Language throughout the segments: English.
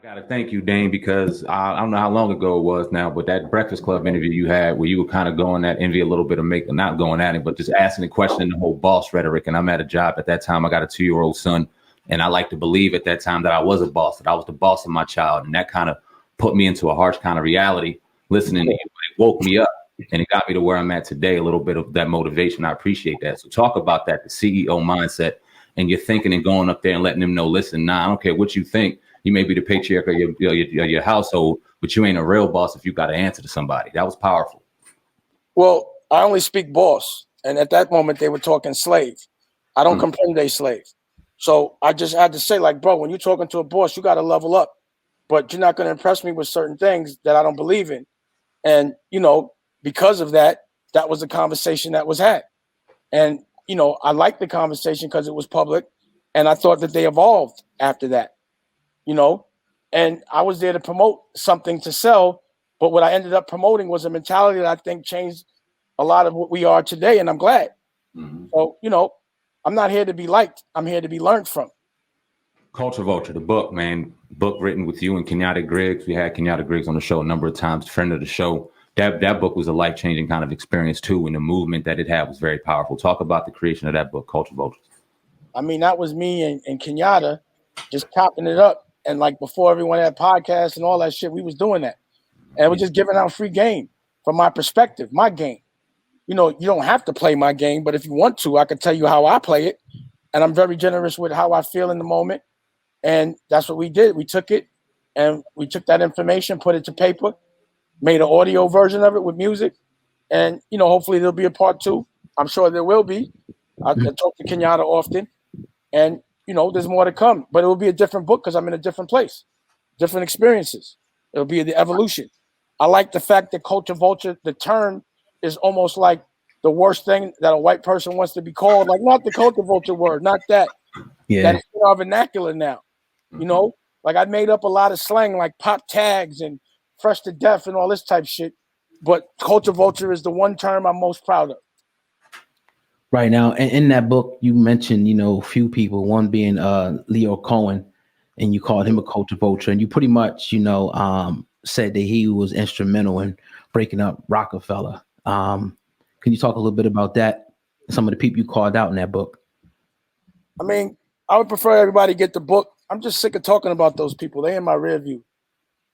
Gotta thank you, Dane, because I don't know how long ago it was now, but that Breakfast Club interview you had where you were kind of going at Envy a little bit of not going at him, but just asking the question, the whole boss rhetoric. And I'm at a job at that time. I got a 2-year-old son, and I like to believe at that time that I was a boss, that I was the boss of my child. And that kind of put me into a harsh kind of reality. Listening to you, it woke me up, and it got me to where I'm at today. A little bit of that motivation. I appreciate that. So talk about that, the CEO mindset, and you're thinking and going up there and letting them know, listen, I don't care what you think. You may be the patriarch of your household, but you ain't a real boss if you got to answer to somebody. That was powerful. Well, I only speak boss. And at that moment, they were talking slave. I don't comprehend a slave. So I just had to say, like, bro, when you're talking to a boss, you got to level up. But you're not going to impress me with certain things that I don't believe in. And, because of that, that was a conversation that was had. And, I liked the conversation because it was public. And I thought that they evolved after that. And I was there to promote something to sell, but what I ended up promoting was a mentality that I think changed a lot of what we are today, and I'm glad. Mm-hmm. So, I'm not here to be liked. I'm here to be learned from. Culture Vulture, the book, man, book written with you and Kenyatta Griggs. We had Kenyatta Griggs on the show a number of times, friend of the show. That book was a life-changing kind of experience too, and the movement that it had was very powerful. Talk about the creation of that book, Culture Vulture. I mean, that was me and Kenyatta just copping it up. And like before everyone had podcasts and all that shit, we was doing that. And we're just giving out free game from my perspective, my game. You don't have to play my game, but if you want to, I can tell you how I play it. And I'm very generous with how I feel in the moment. And that's what we did. We took it and we took that information, put it to paper, made an audio version of it with music. And, hopefully there'll be a part 2. I'm sure there will be. I talk to Kenyatta often. And, there's more to come, but it will be a different book because I'm in a different place, different experiences. It'll be the evolution. I like the fact that Culture Vulture, the term is almost like the worst thing that a white person wants to be called. Like, not the Culture Vulture word, not that. Yeah. That's in our vernacular now. Like I made up a lot of slang like pop tags and fresh to death and all this type of shit. But Culture Vulture is the one term I'm most proud of. Right now, and in that book, you mentioned, a few people, one being Lyor Cohen, and you called him a culture vulture, and you pretty much, said that he was instrumental in breaking up Rockefeller. Can you talk a little bit about that? Some of the people you called out in that book. I mean, I would prefer everybody get the book. I'm just sick of talking about those people. They in my rear view,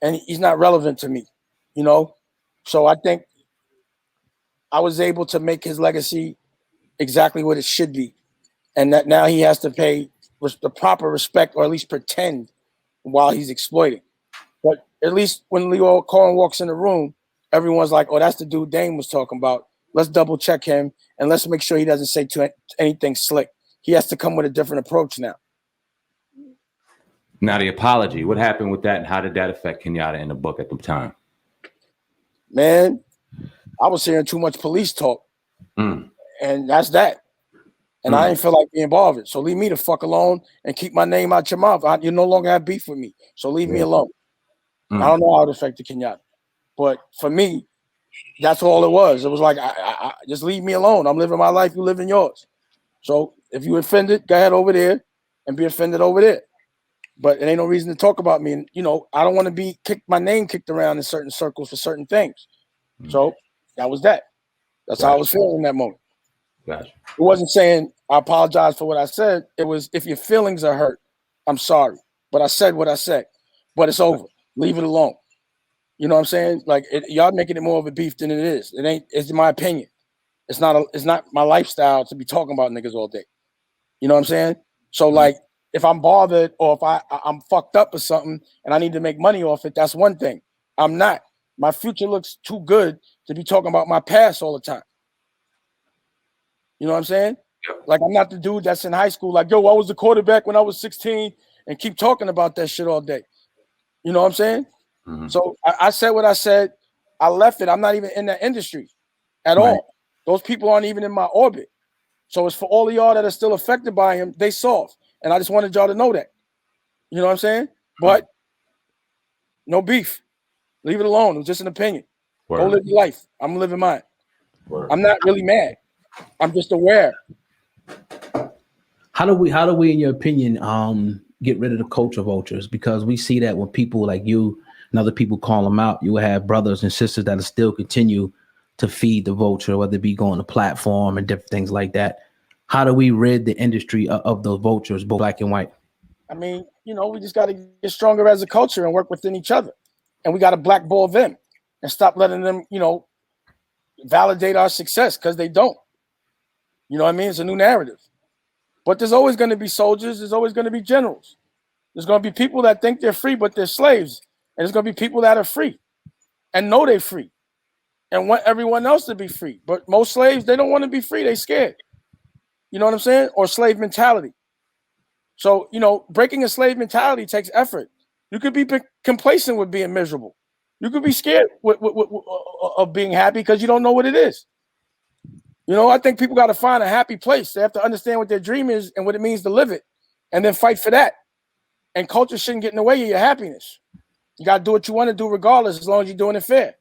and he's not relevant to me, So I think I was able to make his legacy exactly what it should be, and that now he has to pay the proper respect, or at least pretend, while he's exploiting. But at least when Lyor Cohen walks in the room, everyone's like, "Oh, that's the dude Dame was talking about. Let's double check him, and let's make sure he doesn't say anything slick." He has to come with a different approach now. Now, the apology, what happened with that, and how did that affect Kenyatta in the book at the time? Man, I was hearing too much police talk. And that's that. And I didn't feel like being bothered. So leave me the fuck alone and keep my name out your mouth. You no longer have beef with me. So leave me alone. I don't know how it affected Kenyatta. But for me, that's all it was. It was like, I just leave me alone. I'm living my life. You live in yours. So if you offended, go ahead over there and be offended over there. But it ain't no reason to talk about me. And, I don't want to be my name kicked around in certain circles for certain things. So that was that. That's how I was feeling in that moment. Gotcha. It wasn't saying I apologize for what I said. It was, if your feelings are hurt, I'm sorry. But I said what I said. But it's over. Leave it alone. You know what I'm saying? Like, y'all making it more of a beef than it is. It ain't. It's my opinion. It's not my lifestyle to be talking about niggas all day. You know what I'm saying? So like, if I'm bothered or if I'm fucked up or something and I need to make money off it, that's one thing. I'm not. My future looks too good to be talking about my past all the time. You know what I'm saying? Like, I'm not the dude that's in high school like, yo, I was the quarterback when I was 16 and keep talking about that shit all day. You know what I'm saying? So I said what I said. I left it. I'm not even in that industry at all. Those people aren't even in my orbit. So it's for all of y'all that are still affected by him, they soft. And I just wanted y'all to know that. You know what I'm saying? But no beef. Leave it alone. It was just an opinion. Go live your life. I'm living mine. I'm not really mad. I'm just aware. How do we, in your opinion, get rid of the culture vultures? Because we see that when people like you and other people call them out, you will have brothers and sisters that will still continue to feed the vulture, whether it be going to platform and different things like that. How do we rid the industry of those vultures, both black and white? I mean, we just got to get stronger as a culture and work within each other. And we got to blackball them and stop letting them, validate our success, because they don't. You know what I mean? It's a new narrative. But there's always going to be soldiers. There's always going to be generals. There's going to be people that think they're free, but they're slaves. And there's going to be people that are free and know they're free and want everyone else to be free. But most slaves, they don't want to be free. They're scared. You know what I'm saying? Or slave mentality. So, breaking a slave mentality takes effort. You could be complacent with being miserable. You could be scared of being happy because you don't know what it is. I think people got to find a happy place. They have to understand what their dream is and what it means to live it, and then fight for that. And culture shouldn't get in the way of your happiness. You got to do what you want to do regardless, as long as you're doing it fair.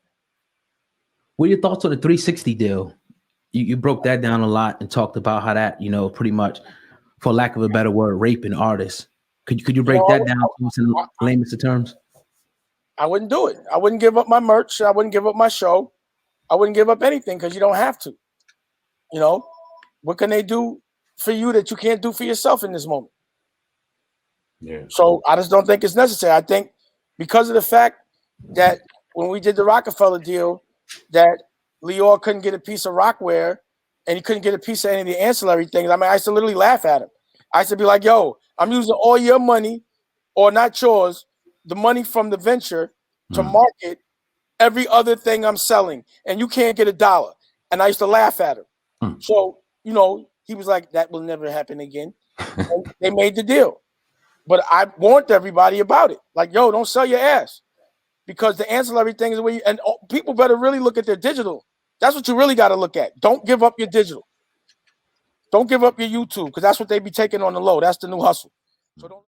What are your thoughts on the 360 deal? You broke that down a lot and talked about how that, pretty much, for lack of a better word, raping artists. Could you break that down in layman's terms? I wouldn't do it. I wouldn't give up my merch. I wouldn't give up my show. I wouldn't give up anything, because you don't have to. What can they do for you that you can't do for yourself in this moment? Yeah. So I just don't think it's necessary. I think because of the fact that when we did the Rockefeller deal, that Lyor couldn't get a piece of Rockware and he couldn't get a piece of any of the ancillary things. I mean, I used to literally laugh at him. I used to be like, yo, I'm using all your money, or not yours, the money from the venture to market every other thing I'm selling, and you can't get $1. And I used to laugh at him. So, he was like, that will never happen again. And they made the deal. But I warned everybody about it. Like, yo, don't sell your ass, because the ancillary things are where and people better really look at their digital. That's what you really got to look at. Don't give up your digital. Don't give up your YouTube, because that's what they be taking on the low. That's the new hustle. So don't